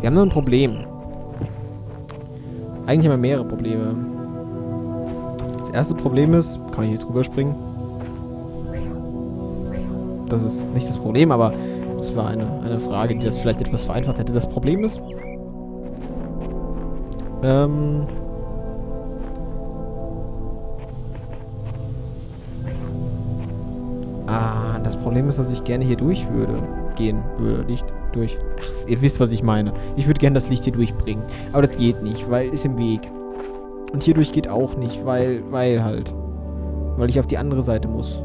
Wir haben nur ein Problem. Eigentlich haben wir mehrere Probleme. Das erste Problem ist, kann ich hier drüber springen? Das ist nicht das Problem, aber das war eine Frage, die das vielleicht etwas vereinfacht hätte. Das Problem ist, das Problem ist, dass ich gerne hier gehen würde, nicht durch. Ach, ihr wisst, was ich meine. Ich würde gerne das Licht hier durchbringen. Aber das geht nicht, weil ist im Weg. Und hierdurch geht auch nicht, weil halt. Weil ich auf die andere Seite muss.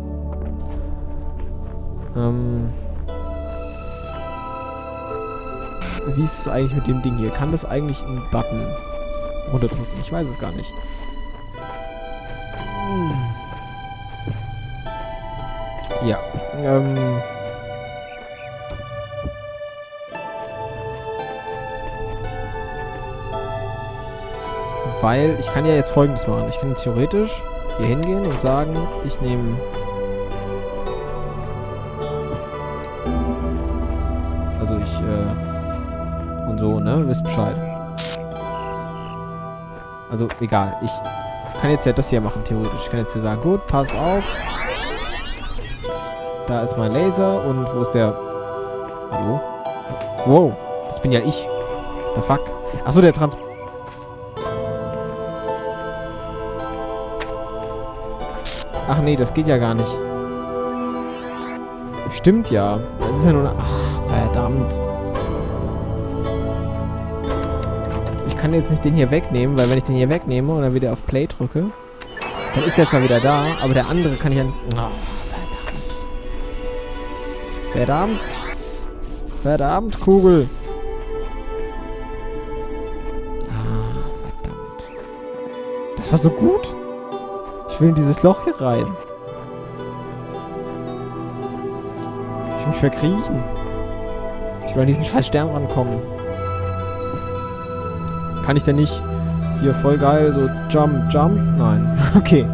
Wie ist es eigentlich mit dem Ding hier? Kann das eigentlich einen Button runterdrücken? Ich weiß es gar nicht. Ja. Weil ich kann ja jetzt Folgendes machen. Ich kann jetzt theoretisch hier hingehen und sagen, ich nehme... Also und so, ne? Wisst Bescheid. Also, egal. Ich kann jetzt ja das hier machen, theoretisch. Ich kann jetzt hier sagen, gut, passt auf. Da ist mein Laser und wo ist der... Hallo? Wow, das bin ja ich. The fuck? Achso, der Ach nee, das geht ja gar nicht. Stimmt ja. Das ist ja nur eine... verdammt. Ich kann jetzt nicht den hier wegnehmen, weil wenn ich den hier wegnehme und dann wieder auf Play drücke, dann ist der zwar wieder da, aber der andere kann ich ja nicht... verdammt. Verdammt, Kugel. Verdammt. Das war so gut. Ich will in dieses Loch hier rein. Ich will mich verkriechen. Ich will an diesen scheiß Stern rankommen. Kann ich denn nicht hier voll geil so jump? Nein. Okay.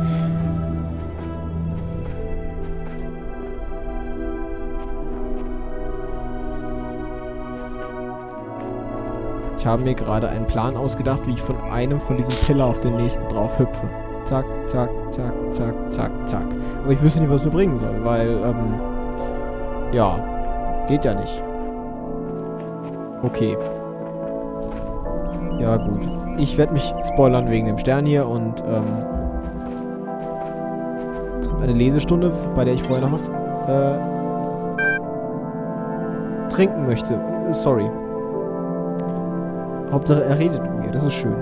Ich habe mir gerade einen Plan ausgedacht, wie ich von einem von diesen Pillar auf den nächsten drauf hüpfe. Zack, zack, zack, zack, zack, zack. Aber ich wüsste nicht, was es mir bringen soll, weil, ja, geht ja nicht. Okay. Ja, gut. Ich werde mich spoilern wegen dem Stern hier und, es kommt eine Lesestunde, bei der ich vorher noch was, trinken möchte. Sorry. Hauptsache, er redet mit mir. Das ist schön.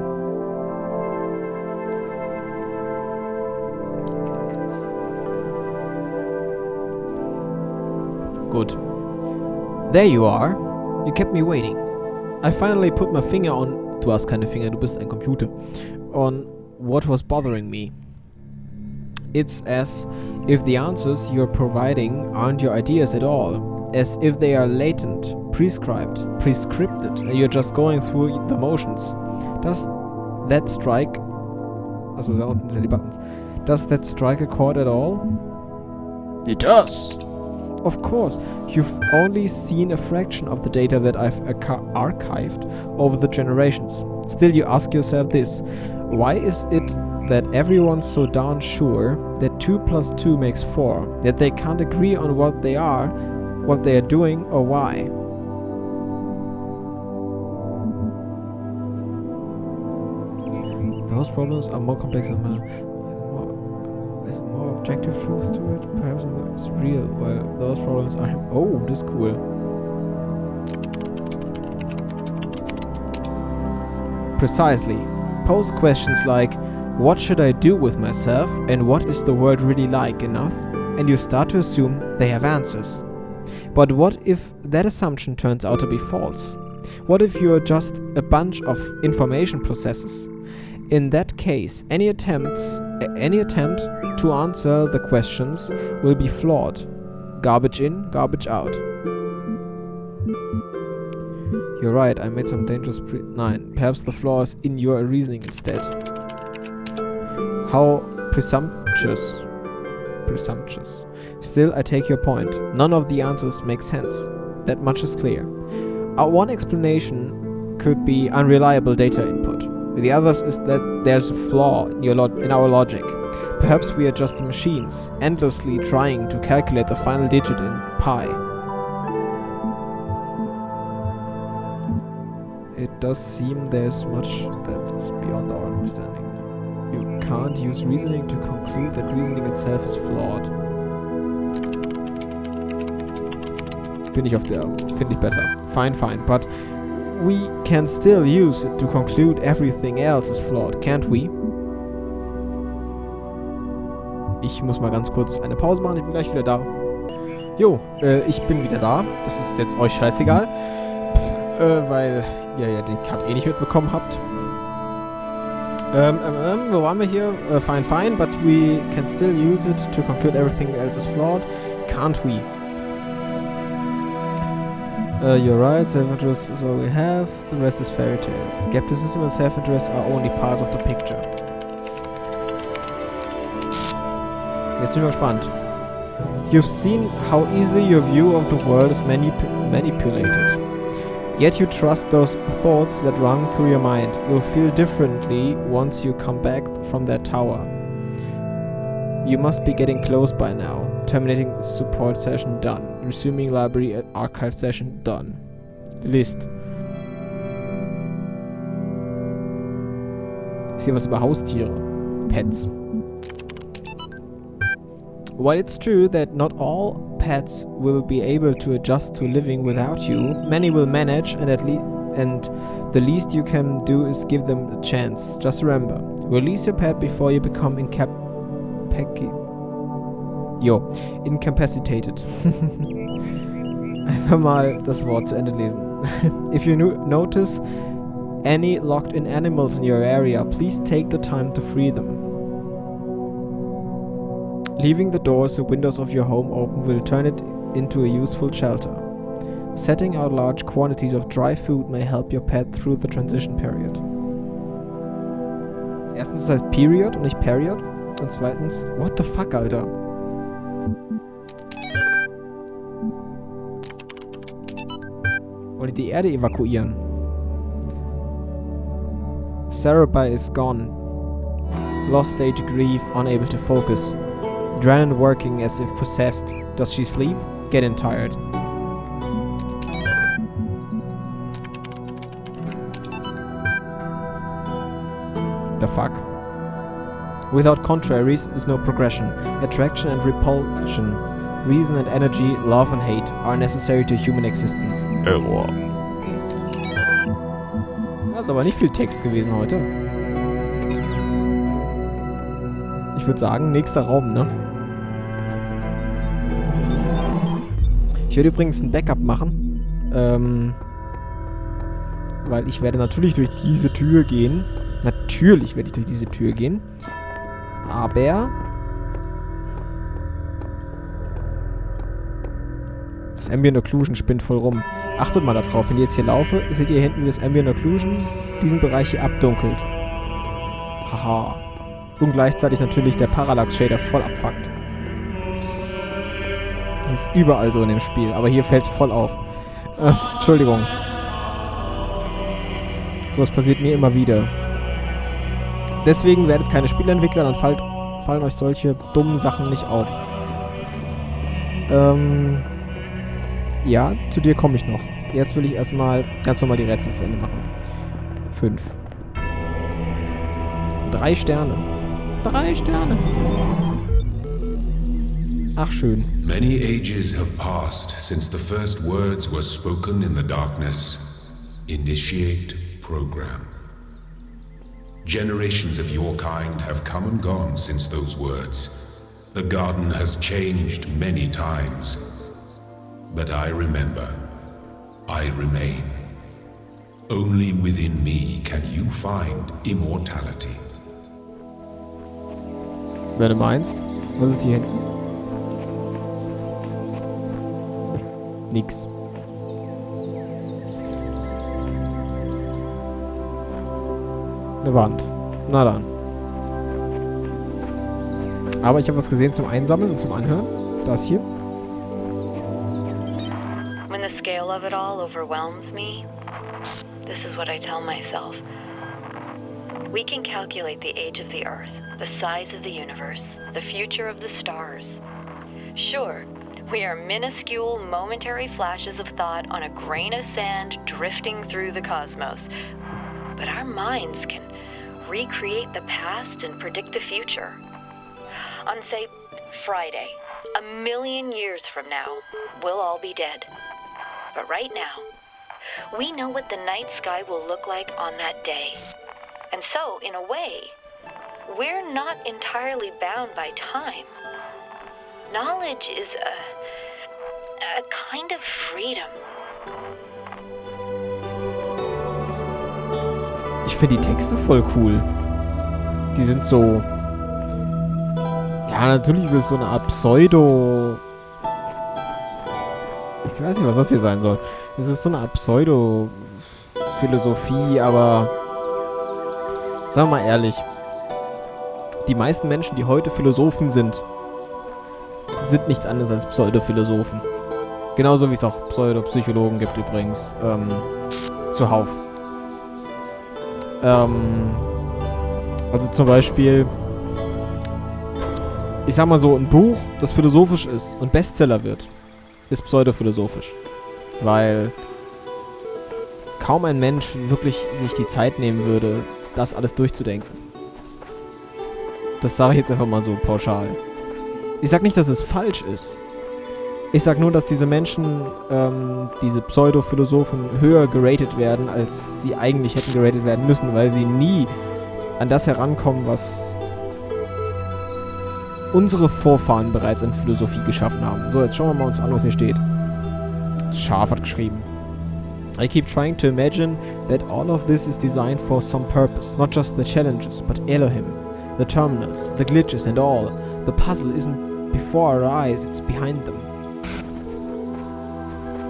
Gut. There you are. You kept me waiting. I finally put my finger on... Du hast keine Finger, du bist ein Computer. On what was bothering me. It's as if the answers you're providing aren't your ideas at all. As if they are latent, prescripted, and you're just going through the motions. Does that strike... Also, da unten sind die Buttons. Does that strike a chord at all? It does! Of course, you've only seen a fraction of the data that I've archived over the generations. Still, you ask yourself this. Why is it that everyone's so darn sure that 2 plus 2 makes 4, that they can't agree on what they are doing, or why? Those problems are more complex than there's more objective truth to it. Perhaps it's real, while those problems are... Oh, this is cool. Precisely. Pose questions like, what should I do with myself, and what is the world really like enough? And you start to assume they have answers. But what if that assumption turns out to be false? What if you're just a bunch of information processes? In that case, any attempt to answer the questions will be flawed. Garbage in, garbage out. You're right, I made some dangerous Nine. Perhaps the flaw is in your reasoning instead. How presumptuous. Still, I take your point. None of the answers make sense. That much is clear. One explanation could be unreliable data input. The others is that there's a flaw in our logic. Perhaps we are just machines, endlessly trying to calculate the final digit in pi. It does seem there's much that is beyond our understanding. You can't use reasoning to conclude that reasoning itself is flawed. Bin ich auf der, finde ich besser. Fine, but we can still use it to conclude everything else is flawed, can't we? Ich muss mal ganz kurz eine Pause machen, ich bin gleich wieder da. Jo, ich bin wieder da. Das ist jetzt euch scheißegal. Weil ihr ja den Cut eh nicht mitbekommen habt. Wo waren wir hier? Fine, but we can still use it to conclude everything else is flawed, can't we? You're right, self-interest is all we have, the rest is fairy tales. Skepticism and self-interest are only parts of the picture. Jetzt bin ich mal gespannt. You've seen how easily your view of the world is manipulated. Yet you trust those thoughts that run through your mind. You'll feel differently once you come back from that tower. You must be getting close by now. Terminating support session done. Resuming library archive session done. List. Ich sehe was über Haustiere. Pets. While it's true that not all pets will be able to adjust to living without you, many will manage, and the least you can do is give them a chance. Just remember, release your pet before you become incapacitated. Einfach mal das Wort zu Ende lesen. If you notice any locked-in animals in your area, please take the time to free them. Leaving the doors and windows of your home open will turn it into a useful shelter. Setting out large quantities of dry food may help your pet through the transition period. Erstens, das heißt Period und nicht Period. Und zweitens, what the fuck, Alter? Wollen die Erde evakuieren? Sarabhai is gone. Lost state to grief, unable to focus. Drennan working as if possessed. Does she sleep? Getting tired. The fuck? Without contraries is no progression. Attraction and repulsion, reason and energy, love and hate are necessary to human existence. Error. Das ist aber nicht viel Text gewesen heute. Ich würde sagen, nächster Raum, ne? Ich werde übrigens ein Backup machen. Weil ich werde natürlich durch diese Tür gehen. Natürlich werde ich durch diese Tür gehen. Aber das Ambient Occlusion spinnt voll rum. Achtet mal darauf, wenn ich jetzt hier laufe, seht ihr hinten, wie das Ambient Occlusion diesen Bereich hier abdunkelt. Haha. Und gleichzeitig natürlich der Parallax-Shader voll abfuckt. Das ist überall so in dem Spiel, aber hier fällt es voll auf. Entschuldigung. Sowas passiert mir immer wieder. Deswegen werdet keine Spieleentwickler, dann fallen euch solche dummen Sachen nicht auf. Ja, zu dir komme ich noch. Jetzt will ich erstmal ganz normal die Rätsel zu Ende machen. 5. 3 Sterne. 3 Sterne. Ach, schön. Many ages have passed since the first words were spoken in the darkness. Initiate program. Generations of your kind have come and gone since those words. The garden has changed many times. But I remember. I remain. Only within me can you find immortality. Wenn du meinst, was ist hier hinten? Nix. Eine Wand. Na dann. Aber ich habe was gesehen zum Einsammeln und zum Anhören. Das hier. When the scale of it all overwhelms me, this is what I tell myself. We can calculate the age of the Earth, the size of the universe, the future of the stars. Sure, we are minuscule, momentary flashes of thought on a grain of sand drifting through the cosmos. But our minds can recreate the past and predict the future. On, say, Friday, 1,000,000 years from now, we'll all be dead. But right now, we know what the night sky will look like on that day. And so, in a way, we're not entirely bound by time. Knowledge is a kind of freedom. Ich finde die Texte voll cool. Die sind so... Ja, natürlich ist es so eine Art Pseudo... Ich weiß nicht, was das hier sein soll. Es ist so eine Art Pseudo-Philosophie, aber... Sagen wir mal ehrlich. Die meisten Menschen, die heute Philosophen sind nichts anderes als Pseudophilosophen. Genauso wie es auch Pseudopsychologen gibt übrigens. Zuhauf. Also zum Beispiel, ich sag mal so, ein Buch, das philosophisch ist und Bestseller wird, ist pseudophilosophisch. Weil kaum ein Mensch wirklich sich die Zeit nehmen würde, das alles durchzudenken. Das sage ich jetzt einfach mal so pauschal. Ich sag nicht, dass es falsch ist. Ich sag nur, dass diese Menschen, diese Pseudo-Philosophen, höher geratet werden, als sie eigentlich hätten geratet werden müssen, weil sie nie an das herankommen, was unsere Vorfahren bereits in Philosophie geschaffen haben. So, jetzt schauen wir mal uns an, was hier steht. Schaf hat geschrieben. I keep trying to imagine that all of this is designed for some purpose, not just the challenges, but Elohim, the terminals, the glitches and all. The puzzle isn't before our eyes, it's behind them.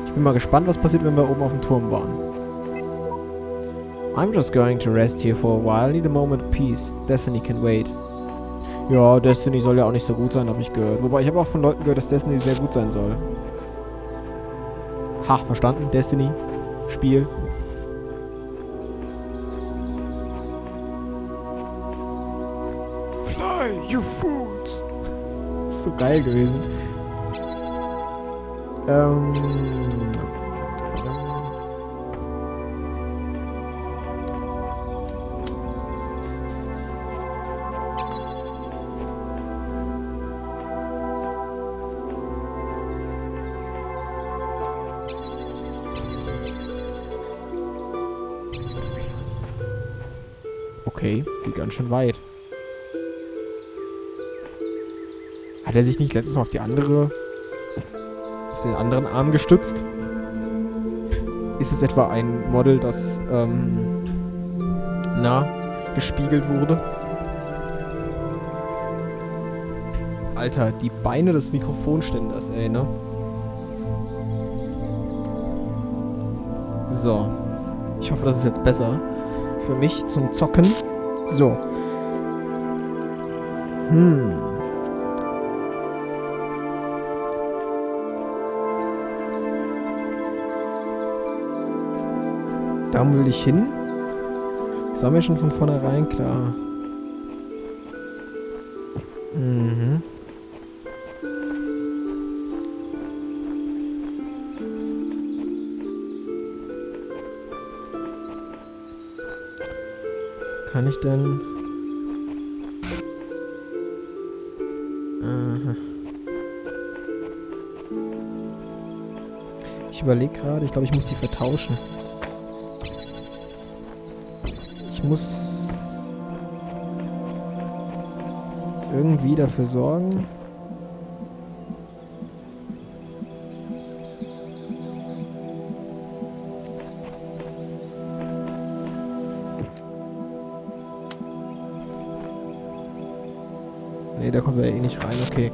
Ich bin mal gespannt, was passiert, wenn wir oben auf dem Turm waren. I'm just going to rest here for a while, need a moment of peace. Destiny can wait. Ja, Destiny soll ja auch nicht so gut sein, habe ich gehört. Wobei, ich habe auch von Leuten gehört, dass Destiny sehr gut sein soll. Ha, verstanden? Destiny. Spiel. Fly, you fools! Das ist so geil gewesen. Okay, geht ganz schön weit. Hat er sich nicht letztes Mal auf den anderen Arm gestützt? Ist es etwa ein Model, das, gespiegelt wurde? Alter, die Beine des Mikrofonständers, ey, ne? So. Ich hoffe, das ist jetzt besser. Für mich zum Zocken. So. Da will ich hin. Das war mir schon von vornherein klar. Mhm. Kann ich denn... Aha. Ich überlege gerade, ich glaube, ich muss die vertauschen. Ich muss irgendwie dafür sorgen. Nee, da kommen wir ja eh nicht rein, okay.